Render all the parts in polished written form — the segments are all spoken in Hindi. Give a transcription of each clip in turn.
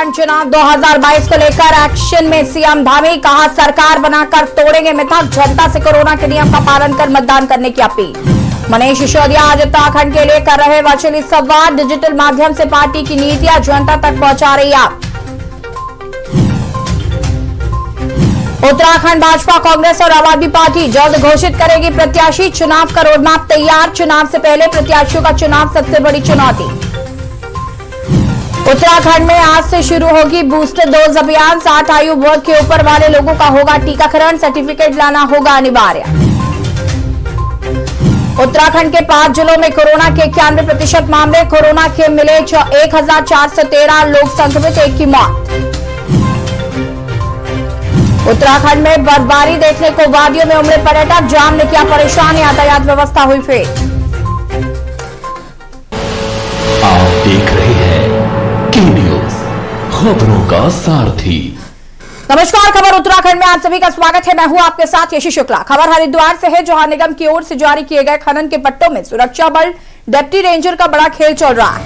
चुनाव 2022 को लेकर एक्शन में सीएम धामी, कहा सरकार बनाकर तोड़ेंगे मिथक, जनता से कोरोना के नियम का पालन कर मतदान करने की अपील। मनीष सिसोदिया आज उत्तराखंड के लिए कर रहे वर्चुअली संवाद, डिजिटल माध्यम से पार्टी की नीतियां जनता तक पहुंचा रही है। उत्तराखंड भाजपा, कांग्रेस और आम आदमी पार्टी जल्द घोषित करेगी प्रत्याशी, चुनाव का रोडमैप तैयार। चुनाव से पहले प्रत्याशियों का चुनाव सबसे बड़ी चुनौती। उत्तराखंड में आज से शुरू होगी बूस्टर डोज अभियान, 60 आयु वर्ग के ऊपर वाले लोगों का होगा टीकाकरण, सर्टिफिकेट लाना होगा अनिवार्य। उत्तराखंड के 5 जिलों में कोरोना के 91% मामले, कोरोना के मिले 1413 लोग संक्रमित, 1 की मौत। उत्तराखंड में बर्फबारी देखने को वादियों में उमड़े पर्यटक, जाम ने किया परेशान, यातायात व्यवस्था हुई फेल। आप देख रहे हैं की न्यूज, खबरों का सारथी। नमस्कार, खबर उत्तराखंड में आप सभी का स्वागत है। मैं हूं आपके साथ यशी शुक्ला। खबर हरिद्वार से है, जहां निगम की ओर से जारी किए गए खनन के पट्टों में सुरक्षा बल डिप्टी रेंजर का बड़ा खेल चल रहा है।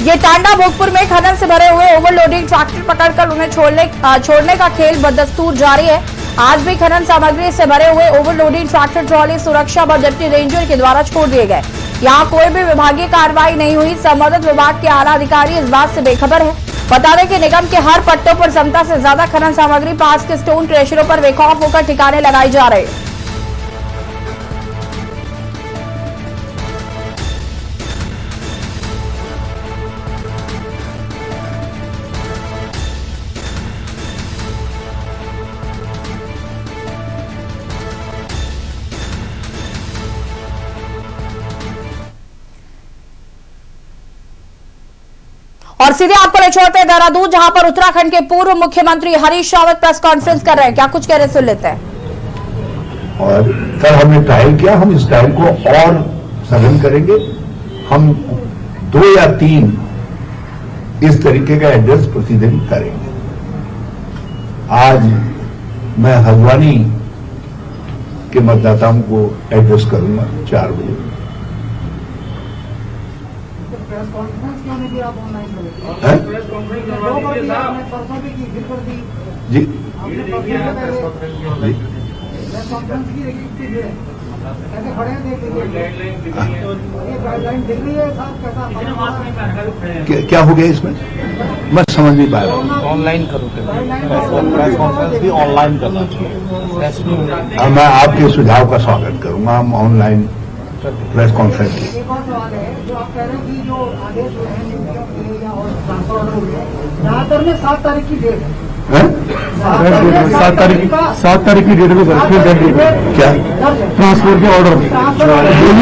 ये टांडा भोगपुर में खनन से भरे हुए ओवरलोडिंग ट्रैक्टर पकड़कर उन्हें छोड़ने का खेल बदस्तूर जारी है। आज भी खनन सामग्री से भरे हुए ओवरलोडिंग ट्रैक्टर ट्रॉली सुरक्षा बल डिप्टी रेंजर के द्वारा छोड़ दिए गए। यहाँ कोई भी विभागीय कार्रवाई नहीं हुई। संबंधित विभाग के आला अधिकारी इस बात से बेखबर है। बता दें कि निगम के हर पट्टों पर क्षमता से ज्यादा खनन सामग्री पास के स्टोन क्रेशरों पर बेखौफ होकर ठिकाने लगाई जा रहे हैं। और सीधे आपको ले छोड़ते हैं देहरादून, जहां पर उत्तराखंड के पूर्व मुख्यमंत्री हरीश रावत प्रेस कॉन्फ्रेंस कर रहे हैं। क्या कुछ कह रहे, सुन लेते हैं। और सर, हमने ट्रायल किया, हम इस ट्रायल को और सघन करेंगे। हम 2 या 3 इस तरीके का एड्रेस प्रतिदिन करेंगे। आज मैं हल्द्वानी के मतदाताओं को एड्रेस करूंगा 4 बजे। प्रेस कॉन्फ्रेंस क्यों नहीं दिया आप ऑनलाइन करेंगे? प्रेस कॉन्फ्रेंस आपने परसों भी की, फिर कर दी जी। प्रेस कॉन्फ्रेंस की कैसे खड़े हैं, देख लीजिए गाइडलाइन दिख रही है साहब। क्या हो गया इसमें, मैं समझ नहीं पा रहा। ऑनलाइन करो, प्रेस कॉन्फ्रेंस भी ऑनलाइन करना। मैं आपके सुझाव का स्वागत करूंगा। हम ऑनलाइन प्रेस कॉन्फ्रेंस की। एक और सवाल है, जो आप कह रहे हैं कि जो आदेश हुए हैं या और ट्रांसफर ऑर्डर हुए हैं, ज्यादातर में 7 तारीख की डेट है। 7 तारीख की डेट में क्या ट्रांसफर के ऑर्डर भी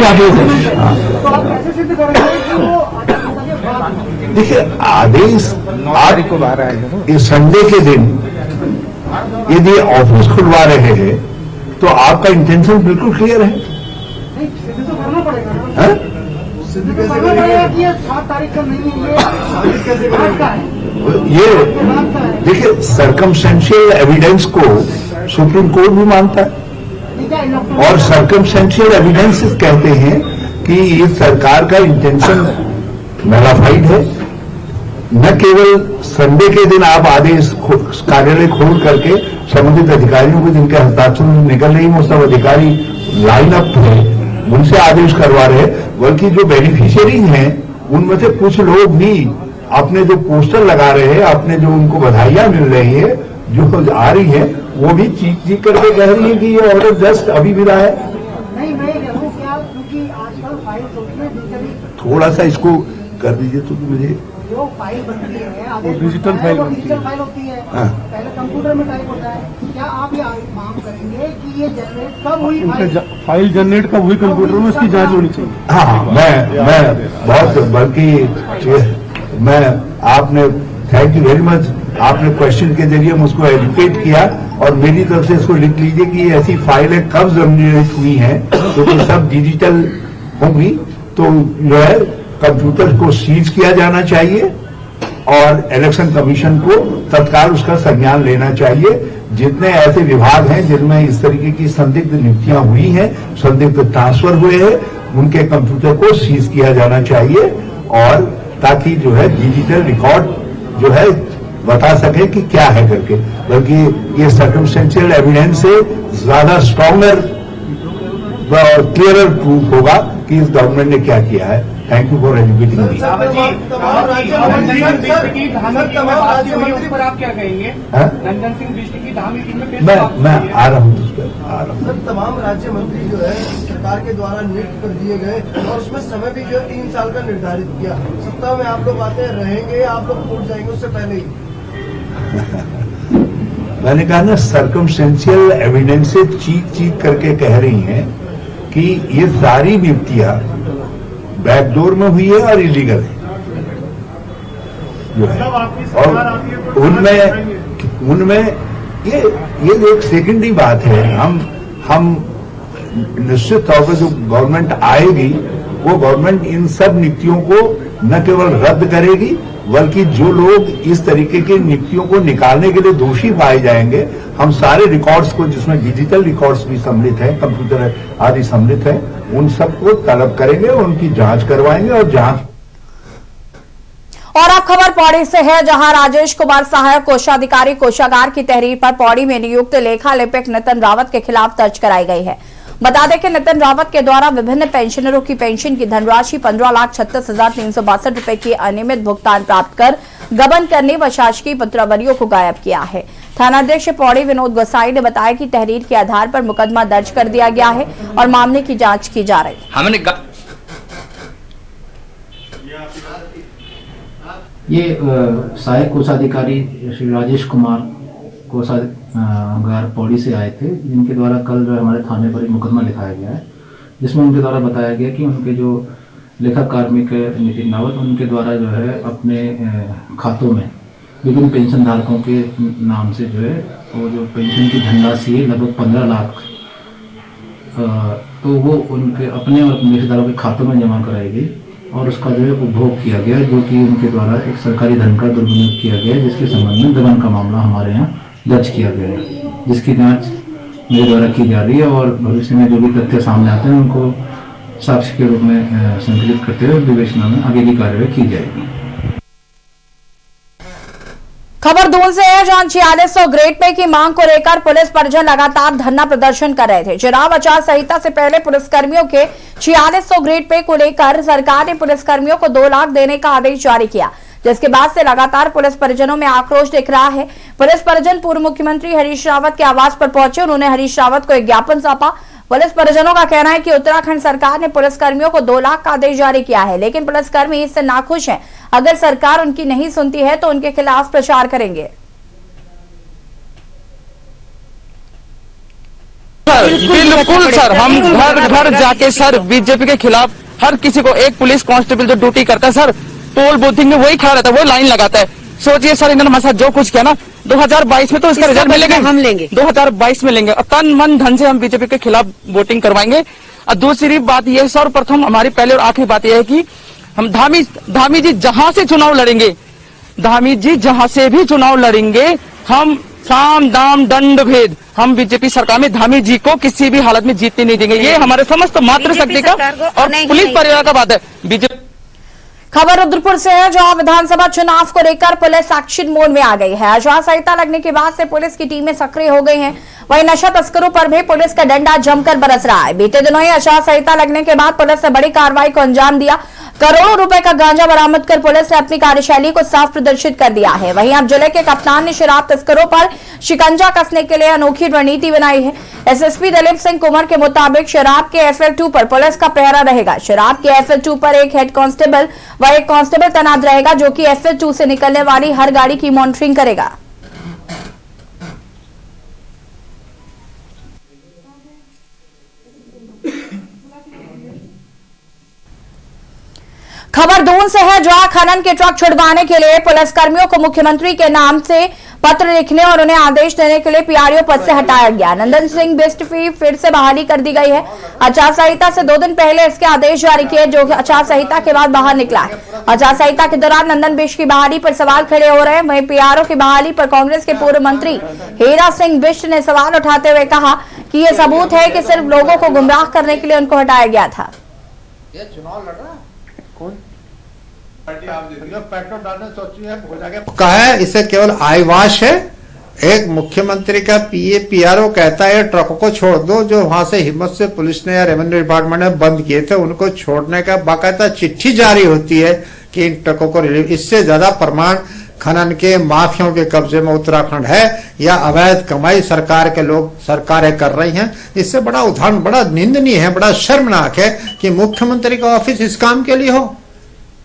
आदेश है। तो आप कैसे सिद्ध करेंगे कि वो आचार के बाद? देखिए, आदेश 9 तारीख को बाहर आएगा। इस संडे के दिन यदि ऑफिस खुलवा रहे हैं तो आपका इंटेंशन बिल्कुल क्लियर है। सिद्ध तो करना पड़ेगा ना। है? सिद्ध तो करना पड़ेगा कि ये 7 तारीख का नहीं है, ये आज का है। ये देखिए, सर्कमस्टेंशियल एविडेंस को सुप्रीम कोर्ट भी मानता है, और सर्कमस्टेंशियल एविडेंस कहते हैं कि ये सरकार का इंटेंशन नलाफाइड है। न केवल संडे के दिन आप आदेश कार्यालय खोल करके संबंधित अधिकारियों को, जिनके हस्ताक्षर निकल नहीं, वो सब अधिकारी लाइन अप है, उनसे आदेश करवा रहे, बल्कि जो बेनिफिशियरीज हैं उनमें से कुछ लोग भी अपने जो पोस्टर लगा रहे हैं, अपने जो उनको बधाइयां मिल रही है, जो आ रही है, वो भी चीख करके कह रही है कि ये ऑर्डर जस्ट अभी मिला है। नहीं, मैं कहूँ क्या, क्योंकि आजकल फाइल्स होती है डिजिटली, थोड़ा सा इसको कर दीजिए तो मुझे। जो फाइल बनती है वो डिजिटल फाइल बनती है। डिजिटल फाइल होती है। हाँ। पहले कंप्यूटर में टाइप होता है। क्या आप ये मांग करेंगे कि ये जनरेट कब हुई फाइल जनरेट कब हुई कंप्यूटर में, उसकी जांच होनी चाहिए। हाँ, मैं बहुत, बल्कि मैं, आपने, थैंक यू वेरी मच, आपने क्वेश्चन के जरिए मुझको एजुकेट किया, और मेरी तरफ से इसको लिख लीजिए कि ऐसी फाइलें कब जनरेट हुई हैं, क्योंकि सब डिजिटल होंगी, तो जो है कंप्यूटर को सीज किया जाना चाहिए और इलेक्शन कमीशन को तत्काल उसका संज्ञान लेना चाहिए। जितने ऐसे विभाग हैं जिनमें इस तरीके की संदिग्ध नियुक्तियां हुई हैं, संदिग्ध ट्रांसफर हुए हैं, उनके कंप्यूटर को सीज किया जाना चाहिए, और ताकि जो है डिजिटल रिकॉर्ड जो है बता सके कि क्या है करके, बल्कि ये सर्कमस्टेंशियल एविडेंस से ज्यादा स्ट्रॉन्गर और क्लियरर प्रूफ होगा कि इस गवर्नमेंट ने क्या किया है। थैंक यू फॉर एजुकेटिंग मी। पर आप क्या कहेंगे? नंदन सिंह बिष्ट की धामी मैं आ रहा हूँ उस पर आ रहा हूँ। सर, तमाम राज्य मंत्री जो है सरकार के द्वारा नियुक्त कर दिए गए और उसमें समय भी जो है 3 साल का निर्धारित किया। सत्ता में आप लोग आते रहेंगे, आप लोग उठ जाएंगे उससे पहले ही? मैंने कहा ना, सर्कमस्टेंशियल एविडेंस से चीख करके कह रही हैं कि ये सारी नियुक्तियां बैकडोर में हुई है और इलीगल है जो है। और उनमें ये एक सेकेंडरी बात है। हम निश्चित तौर पर जो गवर्नमेंट आएगी वो गवर्नमेंट इन सब नियुक्तियों को न केवल रद्द करेगी बल्कि जो लोग इस तरीके की नियुक्तियों को निकालने के लिए दोषी पाए जाएंगे, हम सारे रिकॉर्ड्स को, जिसमें डिजिटल रिकॉर्ड्स भी सम्मिलित हैं, कंप्यूटर आदि सम्मिलित हैं, उन सबको तलब करेंगे, उनकी जांच करवाएंगे और जांच। और अब खबर पौड़ी से है, जहां राजेश कुमार सहायक कोषाधिकारी कोषागार की तहरीर पर पौड़ी में नियुक्त लेखा लिपिक नितिन रावत के खिलाफ दर्ज कराई गई है। बता दें कि नितिन रावत के द्वारा विभिन्न पेंशनरों की पेंशन की धनराशि 15,36,362 रुपए की अनियमित भुगतान प्राप्त कर गबन करने व शासकीय पत्रावलियों को गायब किया है। थानाध्यक्ष पौड़ी विनोद गोसाई ने बताया कि तहरीर के आधार पर मुकदमा दर्ज कर दिया गया है और मामले की जांच की जा रही है। ये सहायक कोषाधिकारी श्री राजेश कुमार कोषागार पौड़ी से आए थे, जिनके द्वारा कल जो हमारे थाने पर एक मुकदमा लिखाया गया है, जिसमें उनके द्वारा बताया गया कि उनके जो लेखा कार्मिक नितिन रावत, उनके द्वारा जो है अपने खातों में विभिन्न पेंशन धारकों के नाम से जो है वो जो पेंशन की धनराशि है लगभग 15 लाख, तो वो उनके अपने और अपने रिश्तेदारों के खातों में जमा कराई गई और उसका जो है उपभोग किया गया, जो कि उनके द्वारा एक सरकारी धन का दुर्विनियोग किया गया, जिसके संबंध में गबन का मामला हमारे यहाँ दर्ज किया गया है, जिसकी जांच मेरे द्वारा की जा रही है और भविष्य में जो भी तथ्य सामने आते हैं उनको साक्ष्य के रूप में संकलित करते हुए विवेचना में आगे की कार्रवाई की जाएगी। खबर दून से है, जहां 4600 ग्रेड पे की मांग को लेकर पुलिस परिजन लगातार धरना प्रदर्शन कर रहे थे। चुनाव आचार संहिता से पहले पुलिसकर्मियों के 4600 ग्रेड पे को लेकर सरकार ने पुलिसकर्मियों को 2 लाख देने का आदेश जारी किया, जिसके बाद से लगातार पुलिस परिजनों में आक्रोश दिख रहा है। पुलिस परिजन पूर्व मुख्यमंत्री हरीश रावत के आवास पर पहुंचे, उन्होंने हरीश रावत को एक ज्ञापन सौंपा। पुलिस परिजनों का कहना है कि उत्तराखंड सरकार ने पुलिसकर्मियों को 2 लाख का आदेश जारी किया है, लेकिन पुलिसकर्मी इससे नाखुश हैं। अगर सरकार उनकी नहीं सुनती है तो उनके खिलाफ प्रचार करेंगे। बिल्कुल सर, हम घर घर जाके सर बीजेपी के खिलाफ हर किसी को, एक पुलिस कांस्टेबल जो ड्यूटी करता है सर टोल बूथिंग में वही खड़ा रहता है, वो लाइन लगाता है। सोचिए सर, इन्होंने हमारे साथ जो कुछ किया ना, 2022 में तो इसका रिजल्ट मिलेगा, हम लेंगे 2022 में लेंगे और तन मन धन से हम बीजेपी के खिलाफ वोटिंग करवाएंगे। और दूसरी बात यह सर्वप्रथम हमारी पहले और आखिरी बात यह है कि हम धामी जी जहां से चुनाव लड़ेंगे, धामी जी जहां से भी चुनाव लड़ेंगे, हम साम दाम दंड भेद हम बीजेपी सरकार में धामी जी को किसी भी हालत में जीतने नहीं देंगे। ये हमारे समस्त मातृशक्ति का और पुलिस परिवार का बात है। बीजेपी खबर रुद्रपुर से है, जहां विधानसभा चुनाव को लेकर पुलिस एक्शन मोड में आ गई है। आचार संहिता लगने के बाद से पुलिस की टीमें सक्रिय हो गई हैं। वहीं नशा तस्करों पर भी पुलिस का डंडा जमकर बरस रहा है। बीते दिनों ही आचार संहिता लगने के बाद पुलिस ने बड़ी कार्रवाई को अंजाम दिया। करोड़ों रुपए का गांजा बरामद कर पुलिस ने अपनी कार्यशैली को साफ प्रदर्शित कर दिया है। वहीं अब जिले के कप्तान ने शराब तस्करों पर शिकंजा कसने के लिए अनोखी रणनीति बनाई है। एसएसपी दिलीप सिंह कुमार के मुताबिक शराब के FL2 पर पुलिस का पहरा रहेगा। शराब के FL2 पर एक हेड कांस्टेबल व एक कांस्टेबल तैनात रहेगा, जो कि FL2 से निकलने वाली हर गाड़ी की मॉनिटरिंग करेगा। खबर दून से है, जहां खनन के ट्रक छुड़वाने के लिए पुलिसकर्मियों को मुख्यमंत्री के नाम से पत्र लिखने और उन्हें आदेश देने के लिए पीआरओ पद से हटाया गया। नंदन सिंह बिष्ट की फिर से बहाली कर दी गई है। आचार संहिता से 2 दिन पहले इसके आदेश जारी किए, जो आचार संहिता के बाद बाहर निकला है। आचार संहिता के दौरान नंदन बिष्ट की बहाली पर सवाल खड़े हो रहे हैं। वहीं पीआरओ की बहाली पर कांग्रेस के पूर्व मंत्री हीरा सिंह बिष्ट ने सवाल उठाते हुए कहा कि यह सबूत है कि सिर्फ लोगों को गुमराह करने के लिए उनको हटाया गया था। पेट्रोल डालने सोचिए हो जाएगा। कहा है इसे केवल आईवाश है। एक मुख्यमंत्री का पीआरओ कहता है ट्रकों को छोड़ दो, जो वहां से हिम्मत से पुलिस ने या रेवेन्यू डिपार्टमेंट ने बंद किए थे उनको छोड़ने का बाकायदा चिट्ठी जारी होती है कि इन ट्रकों को रिलीव। इससे ज्यादा प्रमाण खनन के माफियाओं के कब्जे में उत्तराखंड है या अवैध कमाई सरकार के लोग सरकारें कर रही हैं। इससे बड़ा उदाहरण, बड़ा निंदनीय है, बड़ा शर्मनाक है कि मुख्यमंत्री का ऑफिस इस काम के लिए हो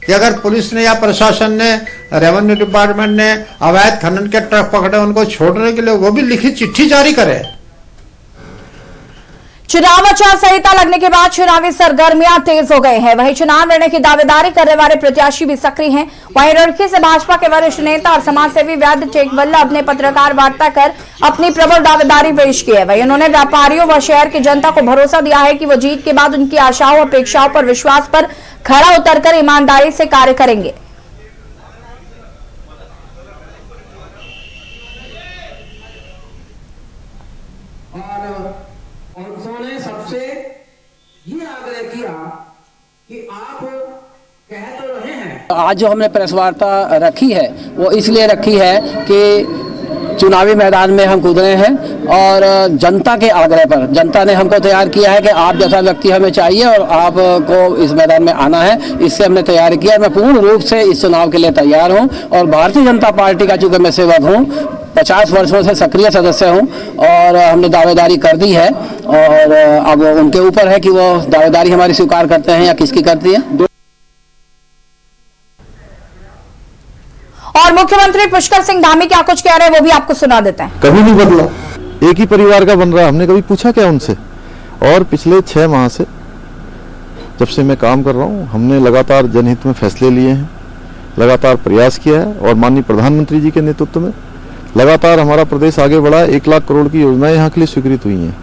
कि अगर पुलिस ने या प्रशासन ने, रेवेन्यू डिपार्टमेंट ने अवैध खनन के ट्रक पकड़े उनको छोड़ने के लिए वो भी लिखित चिट्ठी जारी करे। चुनाव आचार संहिता लगने के बाद चुनावी सरगर्मियां तेज हो गए हैं। वहीं चुनाव लड़ने की दावेदारी करने वाले प्रत्याशी भी सक्रिय हैं। वहीं रुड़की से भाजपा के वरिष्ठ नेता और समाजसेवी वैद्य टेकवल्लभ ने पत्रकार वार्ता कर अपनी प्रबल दावेदारी पेश की है। वहीं उन्होंने व्यापारियों व शहर की जनता को भरोसा दिया है कि वो जीत के बाद उनकी आशाओं और अपेक्षाओं पर विश्वास पर खरा उतरकर ईमानदारी से कार्य करेंगे। और उन्होंने सबसे ये आग्रह किया कि आप कह तो रहे हैं। आज जो हमने प्रेस वार्ता रखी है वो इसलिए रखी है कि चुनावी मैदान में हम कूद रहे हैं और जनता के आग्रह पर जनता ने हमको तैयार किया है कि आप जैसा व्यक्ति हमें चाहिए और आपको इस मैदान में आना है। इससे हमने तैयारी किया। मैं पूर्ण रूप से इस चुनाव के लिए तैयार हूं और भारतीय जनता पार्टी का चूंकि मैं सेवक हूं, 50 वर्षों से सक्रिय सदस्य हूं और हमने दावेदारी कर दी है और अब उनके ऊपर है कि वो दावेदारी हमारी स्वीकार करते हैं या किसकी करती है। और मुख्यमंत्री पुष्कर सिंह धामी क्या कुछ कह रहे हैं वो भी आपको सुना देते हैं। कभी नहीं बदला, एक ही परिवार का बन रहा। हमने कभी पूछा क्या उनसे? और पिछले 6 माह से जब से मैं काम कर रहा हूं, हमने लगातार जनहित में फैसले लिए हैं, लगातार प्रयास किया है और माननीय प्रधानमंत्री जी के नेतृत्व में लगातार हमारा प्रदेश आगे बढ़ा। 1 लाख करोड़ की योजनाएं यहाँ के लिए स्वीकृत हुई हैं।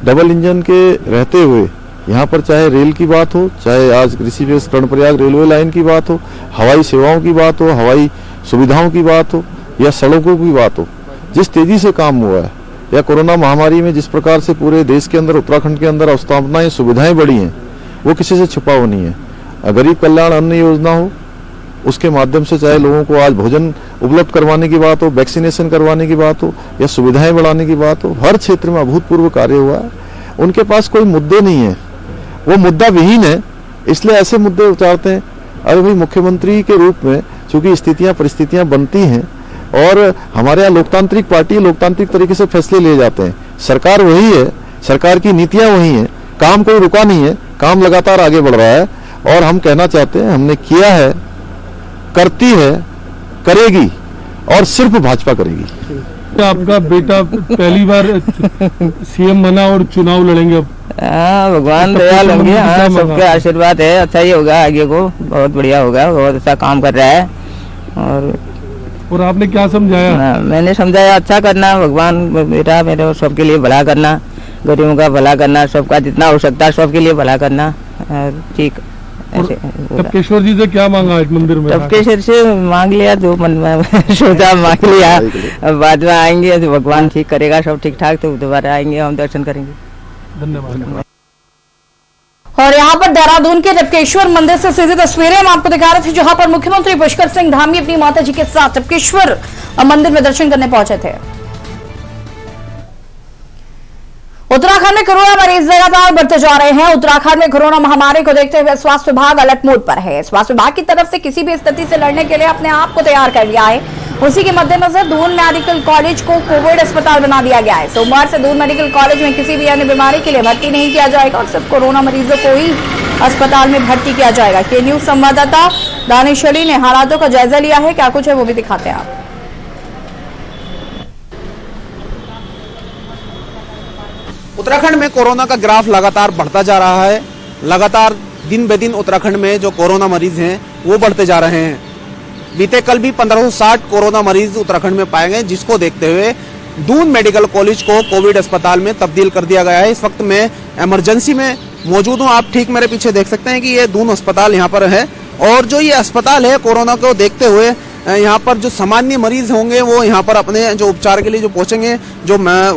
डबल इंजन के रहते हुए यहाँ पर चाहे रेल की बात हो, चाहे आज ऋषिकेश कर्णप्रयाग रेलवे लाइन की बात हो, हवाई सेवाओं की बात हो, हवाई सुविधाओं की बात हो या सड़कों की बात हो, जिस तेजी से काम हुआ है, या कोरोना महामारी में जिस प्रकार से पूरे देश के अंदर, उत्तराखंड के अंदर अवस्थापनाएं सुविधाएं बढ़ी हैं, वो किसी से छुपा हुआ नहीं है। गरीब कल्याण अन्न योजना हो, उसके माध्यम से चाहे लोगों को आज भोजन उपलब्ध करवाने की बात हो, वैक्सीनेशन करवाने की बात हो या सुविधाएं बढ़ाने की बात हो, हर क्षेत्र में अभूतपूर्व कार्य हुआ है। उनके पास कोई मुद्दे नहीं है, वो मुद्दा विहीन है, इसलिए ऐसे मुद्दे उतारते हैं। अरे भाई, मुख्यमंत्री के रूप में चूंकि स्थितियां परिस्थितियां बनती हैं और हमारे यहाँ लोकतांत्रिक पार्टी लोकतांत्रिक तरीके से फैसले लिए जाते हैं। सरकार वही है, सरकार की नीतियां वही हैं, काम कोई रुका नहीं है, काम लगातार आगे बढ़ रहा है। और हम कहना चाहते हैं, हमने किया है, करती है, करेगी और सिर्फ भाजपा करेगी। आपका बेटा पहली बार सीएम बना और चुनाव लड़ेंगे अब। भगवान दयाल होंगे। सबके आशीर्वाद है, अच्छा ही होगा, आगे को बहुत बढ़िया होगा, बहुत अच्छा काम कर रहा है। और आपने क्या समझाया? मैंने समझाया अच्छा करना, भगवान बेटा मेरे सबके लिए भला करना, गरीबों का भला करना, सबका जितना हो सकता है सबके लिए भला करना। ठीक। टपकेश्वर जी से क्या मांगा आज मंदिर में? टपकेश्वर से मांग लिया, जो मन में सोचा मांग लिया। अब बाद में आएंगे तो भगवान ठीक करेगा, सब ठीक ठाक, तो दोबारा आएंगे, हम दर्शन करेंगे। धन्यवाद। और यहाँ पर देहरादून के टपकेश्वर मंदिर से सीधी तस्वीरें हम आपको दिखा रहे थे, जहां पर मुख्यमंत्री पुष्कर सिंह धामी अपनी माता जी के साथ टपकेश्वर मंदिर में दर्शन करने पहुंचे थे। उत्तराखंड में कोरोना मरीज लगातार बढ़ते जा रहे हैं। उत्तराखंड में कोरोना महामारी को देखते हुए स्वास्थ्य विभाग अलर्ट मोड पर है। स्वास्थ्य विभाग की तरफ से किसी भी स्थिति से लड़ने के लिए अपने आप को तैयार कर लिया है। उसी के मद्देनजर दून मेडिकल कॉलेज को कोविड अस्पताल बना दिया गया है। सोमवार से दून मेडिकल कॉलेज में किसी भी अन्य बीमारी के लिए भर्ती नहीं किया जाएगा और सिर्फ कोरोना मरीजों को ही अस्पताल में भर्ती किया जाएगा। के न्यूज संवाददाता दानिश अली ने हालातों का जायजा लिया है, क्या कुछ है वो भी दिखाते हैं आप। उत्तराखंड में कोरोना का ग्राफ लगातार बढ़ता जा रहा है। लगातार दिन ब दिन उत्तराखंड में जो कोरोना मरीज हैं वो बढ़ते जा रहे हैं। बीते कल भी 1560 कोरोना मरीज उत्तराखंड में पाए गए, जिसको देखते हुए दून मेडिकल कॉलेज को कोविड अस्पताल में तब्दील कर दिया गया है। इस वक्त मैं इमरजेंसी में मौजूद हूँ। आप ठीक मेरे पीछे देख सकते हैं कि ये दून अस्पताल यहाँ पर है और जो ये अस्पताल है कोरोना को देखते हुए यहाँ पर जो सामान्य मरीज होंगे वो यहाँ पर अपने जो उपचार के लिए जो पहुंचेंगे, जो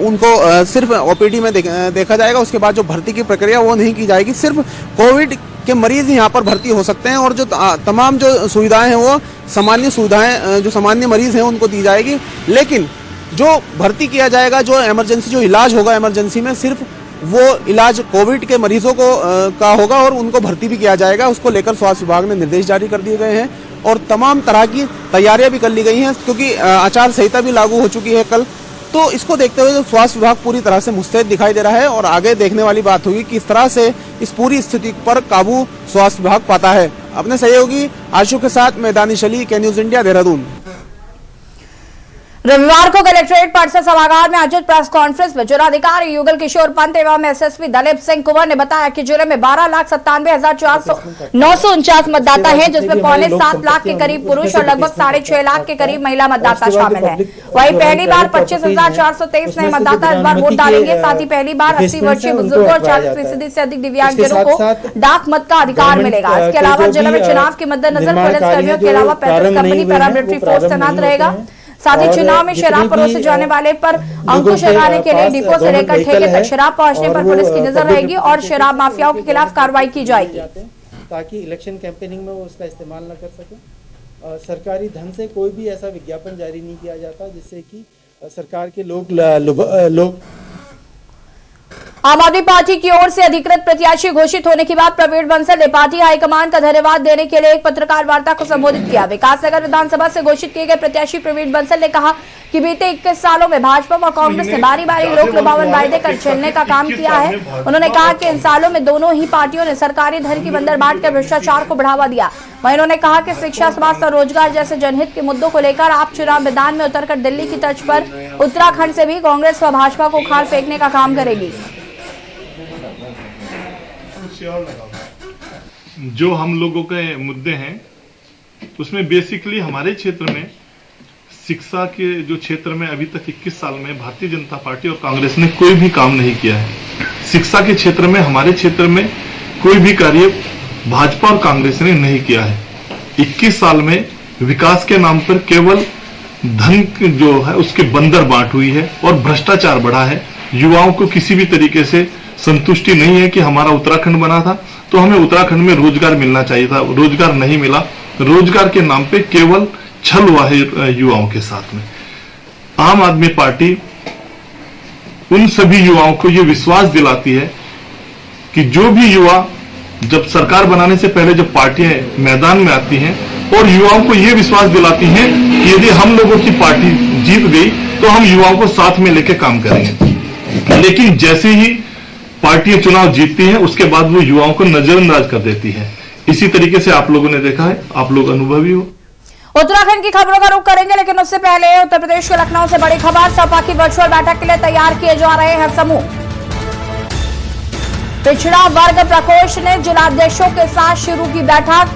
उनको सिर्फ ओपीडी में देखा जाएगा। उसके बाद जो भर्ती की प्रक्रिया वो नहीं की जाएगी। सिर्फ कोविड के मरीज यहाँ पर भर्ती हो सकते हैं और जो तमाम जो सुविधाएं हैं वो सामान्य सुविधाएं जो सामान्य मरीज हैं उनको दी जाएगी। लेकिन जो भर्ती किया जाएगा, जो इमरजेंसी जो इलाज होगा इमरजेंसी में, सिर्फ वो इलाज कोविड के मरीजों को का होगा और उनको भर्ती भी किया जाएगा। उसको लेकर स्वास्थ्य विभाग ने निर्देश जारी कर दिए गए हैं और तमाम तरह की तैयारियां भी कर ली गई हैं, क्योंकि आचार संहिता भी लागू हो चुकी है कल। तो इसको देखते हुए स्वास्थ्य विभाग पूरी तरह से मुस्तैद दिखाई दे रहा है और आगे देखने वाली बात होगी कि किस तरह से इस पूरी स्थिति पर काबू स्वास्थ्य विभाग पाता है। अपने सहयोगी आशु के साथ मैं दानिश अली, के न्यूज इंडिया, देहरादून। रविवार को कलेक्ट्रेट परिसर सभागार में आयोजित प्रेस कॉन्फ्रेंस में जिलाधिकारी युगल किशोर पंत एवं एसएसपी दलीप सिंह कुंवर ने बताया कि जिले में 12,97,949 मतदाता हैं, जिसमें 6.25 लाख के करीब पुरुष और लगभग 6.5 लाख के करीब महिला मतदाता शामिल है। वहीं पहली बार 25,423 नए मतदाता इस बार वोट डालेंगे। साथ ही पहली बार 80 वर्षीय बुजुर्गों और 40% से अधिक दिव्यांगजनों को डाक मत का अधिकार मिलेगा। इसके अलावा जिले में चुनाव के मद्देनजर पुलिस कर्मियों के अलावा 35 कंपनी पैरामिलिट्री फोर्स तैनात रहेगा। साथ ही चुनाव में शराब परोसे जाने वाले पर अंकुश लगाने के लिए डिपो से लेकर ठेके तक शराब पहुंचने पर पुलिस की नजर रहेगी और शराब माफियाओं के खिलाफ कार्रवाई की जाएगी, ताकि इलेक्शन कैंपेनिंग में वो उसका इस्तेमाल न कर सके। सरकारी धन से कोई भी ऐसा विज्ञापन जारी नहीं किया जाता जिससे कि सरकार के लोग आम आदमी पार्टी की ओर से अधिकृत प्रत्याशी घोषित होने के बाद प्रवीण बंसल ने पार्टी हाईकमान का धन्यवाद देने के लिए एक पत्रकार वार्ता को संबोधित किया। विकासनगर विधानसभा से घोषित किए गए प्रत्याशी प्रवीण बंसल ने कहा कि बीते 21 सालों में भाजपा व कांग्रेस ने बारी बारी लोक लुभावन वायदे कर झेलने का काम किया है। उन्होंने कहा कि इन सालों में दोनों ही पार्टियों ने सरकारी धन की बंदर बांट कर भ्रष्टाचार को बढ़ावा दिया। वहीं उन्होंने कहा कि शिक्षा, स्वास्थ्य और रोजगार जैसे जनहित के मुद्दों को लेकर आप चुनाव मैदान में उतरकर दिल्ली की तर्ज पर उत्तराखंड से भी कांग्रेस व भाजपा को उखाड़ फेंकने का काम करेगी। जो हम लोगों के मुद्दे हैं उसमें बेसिकली हमारे क्षेत्र में शिक्षा के जो क्षेत्र में अभी तक 21 साल में भारतीय जनता पार्टी और कांग्रेस ने कोई भी काम नहीं किया है। शिक्षा के क्षेत्र में हमारे क्षेत्र में कोई भी कार्य भाजपा और कांग्रेस ने नहीं किया है। 21 साल में विकास के नाम पर केवल धन जो है उसके बंदर बांट हुई है और भ्रष्टाचार बढ़ा है। युवाओं को किसी भी तरीके से संतुष्टि नहीं है कि हमारा उत्तराखंड बना था तो हमें उत्तराखंड में रोजगार मिलना चाहिए था, रोजगार नहीं मिला। रोजगार के नाम पे केवल छल हुआ है युवाओं के साथ में। आम आदमी पार्टी उन सभी युवाओं को यह विश्वास दिलाती है कि जो भी युवा जब सरकार बनाने से पहले जब पार्टियां मैदान में आती हैं और युवाओं को यह विश्वास दिलाती हैं कि यदि हम लोगों की पार्टी जीत गई तो हम युवाओं को साथ में लेकर काम करेंगे। लेकिन जैसे ही पार्टियां चुनाव जीतती हैं उसके बाद वो युवाओं को नजरअंदाज कर देती है। इसी तरीके से आप लोगों ने देखा है, आप लोग अनुभवी हो। उत्तराखंड की खबरों का रुख करेंगे, लेकिन उससे पहले उत्तर प्रदेश के लखनऊ से बड़ी खबर। सपा की वर्चुअल बैठक के लिए तैयार किए जा रहे हैं समूह। पिछड़ा वर्ग प्रकोष्ठ ने जिलाध्यक्षों के साथ शुरू की बैठक।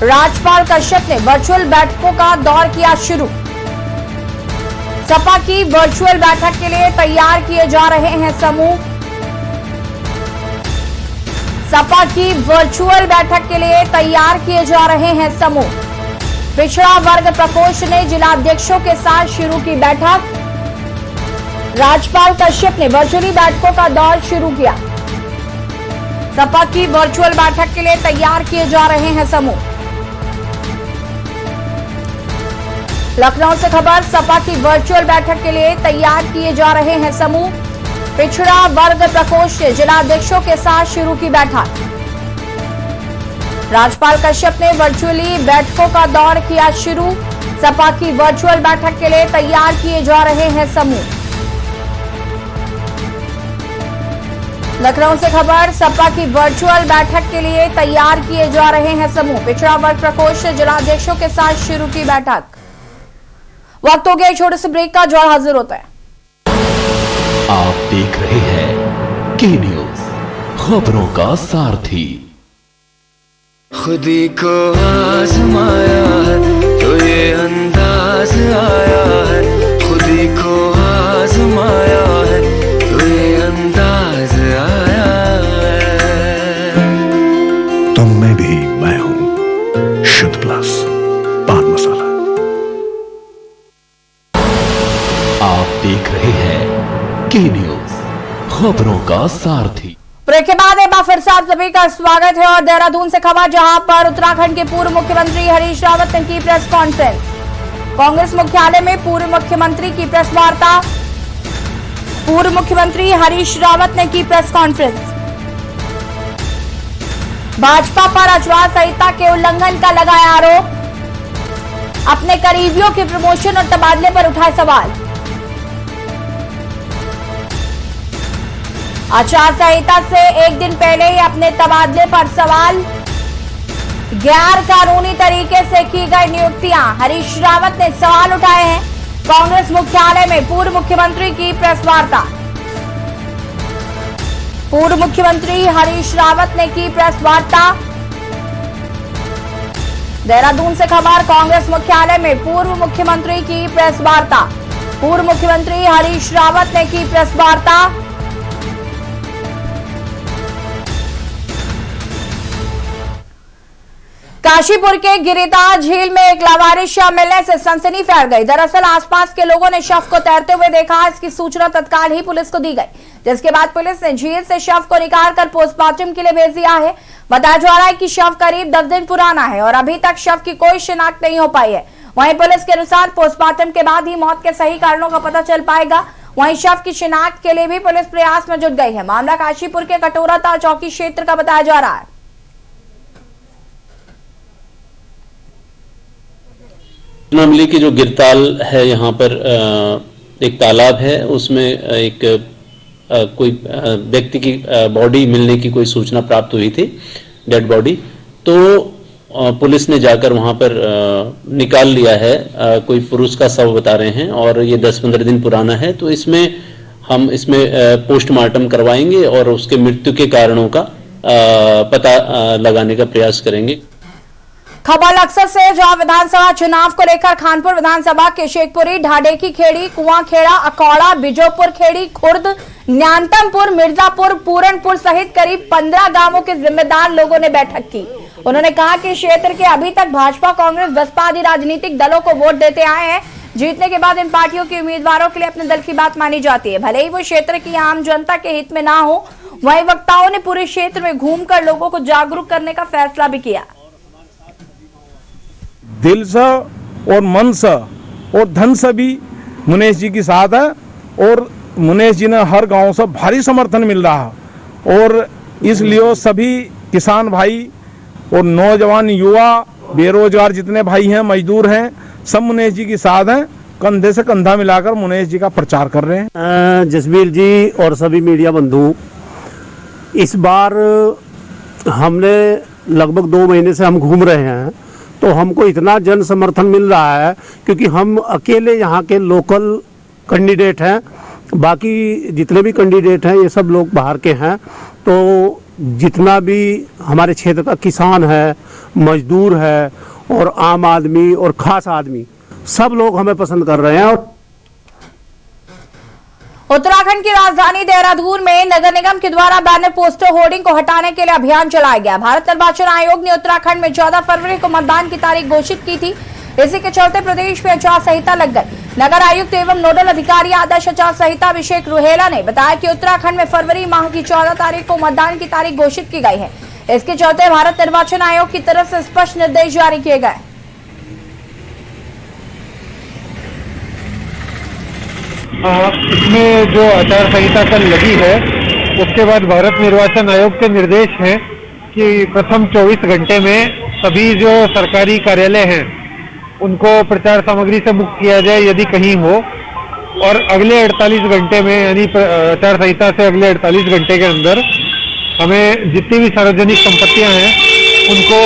राज्यपाल कश्यप ने वर्चुअल बैठकों का दौर किया शुरू। सपा की वर्चुअल बैठक के लिए तैयार किए जा रहे हैं समूह। सपा की वर्चुअल बैठक के लिए तैयार किए जा रहे हैं समूह। पिछड़ा वर्ग प्रकोष्ठ ने जिलाध्यक्षों के साथ शुरू की बैठक। राज्यपाल कश्यप ने वर्चुअली बैठकों का दौर शुरू किया। सपा की वर्चुअल बैठक के लिए तैयार किए जा रहे हैं समूह। लखनऊ से खबर, सपा की वर्चुअल बैठक के लिए तैयार किए जा रहे हैं समूह। पिछड़ा वर्ग प्रकोष्ठ ने जिलाध्यक्षों के साथ शुरू की बैठक। राज्यपाल कश्यप ने वर्चुअली बैठकों का दौर किया शुरू। सपा की वर्चुअल बैठक के लिए तैयार किए जा रहे हैं समूह। लखनऊ से खबर, सपा की वर्चुअल बैठक के लिए तैयार किए जा रहे हैं समूह। पिछड़ा वर्ग प्रकोष्ठ जिलाध्यक्षों के साथ शुरू की बैठक। वक्त हो गया एक छोटे से ब्रेक का, जो हाजिर होता है। आप देख रहे हैं के न्यूज, खबरों का सारथी। खुदी को आजमाया है तो ये अंदाज आया है। खुदी को आजमाया है तो ये अंदाज आया है। तुम में भी मैं हूं, शुद्ध प्लस पान मसाला। आप देख रहे हैं की न्यूज, खबरों का सारथी। ब्रेक के बाद एक बार फिर से आप सभी का स्वागत है और देहरादून से खबर, जहां पर उत्तराखंड के पूर्व मुख्यमंत्री हरीश रावत ने की प्रेस कॉन्फ्रेंस। कांग्रेस मुख्यालय में पूर्व मुख्यमंत्री की प्रेस वार्ता। पूर्व मुख्यमंत्री हरीश रावत ने की प्रेस कॉन्फ्रेंस। भाजपा पर आचार संहिता के उल्लंघन का लगाया आरोप। अपने करीबियों के प्रमोशन और तबादले पर उठाए सवाल। आचार संहिता से एक दिन पहले ही अपने तबादले पर सवाल। गैर कानूनी तरीके से की गई नियुक्तियां, हरीश रावत ने सवाल उठाए हैं। कांग्रेस मुख्यालय में पूर्व मुख्यमंत्री की प्रेस वार्ता। पूर्व मुख्यमंत्री हरीश रावत ने की प्रेस वार्ता। देहरादून से खबर, कांग्रेस मुख्यालय में पूर्व मुख्यमंत्री की प्रेस वार्ता। पूर्व मुख्यमंत्री हरीश रावत ने की प्रेस वार्ता। काशीपुर के गिरिदा झील में एक लावारिस शव मिलने से सनसनी फैल गई। दरअसल आसपास के लोगों ने शव को तैरते हुए देखा। इसकी सूचना तत्काल ही पुलिस को दी गई, जिसके बाद पुलिस ने झील से शव को निकालकर पोस्टमार्टम के लिए भेज दिया है। बताया जा रहा है कि शव करीब 10 दिन पुराना है और अभी तक शव की कोई शिनाख्त नहीं हो पाई है। वहीं पुलिस के अनुसार पोस्टमार्टम के बाद ही मौत के सही कारणों का पता चल पाएगा। वहीं शव की शिनाख्त के लिए भी पुलिस प्रयास में जुट गई है। मामला काशीपुर के कटोराताल चौकी क्षेत्र का बताया जा रहा है। मिली की जो गिरताल है, यहाँ पर एक तालाब है, उसमें एक कोई व्यक्ति की बॉडी मिलने की कोई सूचना प्राप्त हुई थी, डेड बॉडी। तो पुलिस ने जाकर वहां पर निकाल लिया है। कोई पुरुष का शव बता रहे हैं और ये 10-15 दिन पुराना है। तो हम इसमें पोस्टमार्टम करवाएंगे और उसके मृत्यु के कारणों का पता लगाने का प्रयास करेंगे। खबर अक्सर से, जहां विधानसभा चुनाव को लेकर खानपुर विधानसभा के शेखपुरी, ढाडेकी खेड़ी, कुआंखेड़ा, अकौड़ा, बिजोपुर खेड़ी, खुर्द, न्यानतमपुर, मिर्जापुर, पूरनपुर सहित करीब 15 गांवों के जिम्मेदार लोगों ने बैठक की। उन्होंने कहा कि क्षेत्र के अभी तक भाजपा, कांग्रेस, बसपा आदि राजनीतिक दलों को वोट देते आए हैं। जीतने के बाद इन पार्टियों के उम्मीदवारों के लिए अपने दल की बात मानी जाती है, भले ही वो क्षेत्र की आम जनता के हित में ना हो। वहीं वक्ताओं ने पूरे क्षेत्र में घूमकर लोगों को जागरूक करने का फैसला भी किया। दिल से और मन से और धन से भी मुनेश जी के साथ है और मुनेश जी ने हर गांव से भारी समर्थन मिल रहा है। और इसलिए सभी किसान भाई और नौजवान, युवा, बेरोजगार जितने भाई हैं, मजदूर हैं, सब मुनेश जी के साथ हैं। कंधे से कंधा मिलाकर मुनेश जी का प्रचार कर रहे हैं। जसबीर जी और सभी मीडिया बंधु, इस बार हमने लगभग 2 महीने से हम घूम रहे हैं, तो हमको इतना जन समर्थन मिल रहा है क्योंकि हम अकेले यहाँ के लोकल कैंडिडेट हैं। बाकी जितने भी कैंडिडेट हैं ये सब लोग बाहर के हैं। तो जितना भी हमारे क्षेत्र का किसान है, मजदूर है और आम आदमी और खास आदमी, सब लोग हमें पसंद कर रहे हैं। और उत्तराखंड की राजधानी देहरादून में नगर निगम के द्वारा बैनर, पोस्टर, होर्डिंग को हटाने के लिए अभियान चलाया गया। भारत निर्वाचन आयोग ने उत्तराखंड में 14 फरवरी को मतदान की तारीख घोषित की थी। इसी के चलते प्रदेश में आचार संहिता लग गई। नगर आयुक्त एवं नोडल अधिकारी आदर्श आचार संहिता अभिषेक रुहेला ने बताया कि उत्तराखंड में फरवरी माह की 14 तारीख को मतदान की तारीख घोषित की गई है। इसके चलते भारत निर्वाचन आयोग की तरफ से स्पष्ट निर्देश जारी किए गए। इसमें जो आचार संहिता कल लगी है, उसके बाद भारत निर्वाचन आयोग के निर्देश हैं कि प्रथम 24 घंटे में सभी जो सरकारी कार्यालय हैं उनको प्रचार सामग्री से मुक्त किया जाए यदि कहीं हो, और अगले 48 घंटे में, यानी आचार संहिता से अगले 48 घंटे के अंदर हमें जितनी भी सार्वजनिक संपत्तियां हैं उनको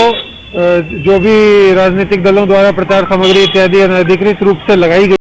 जो भी राजनीतिक दलों द्वारा प्रचार सामग्री इत्यादि अनधिकृत रूप से लगाई गई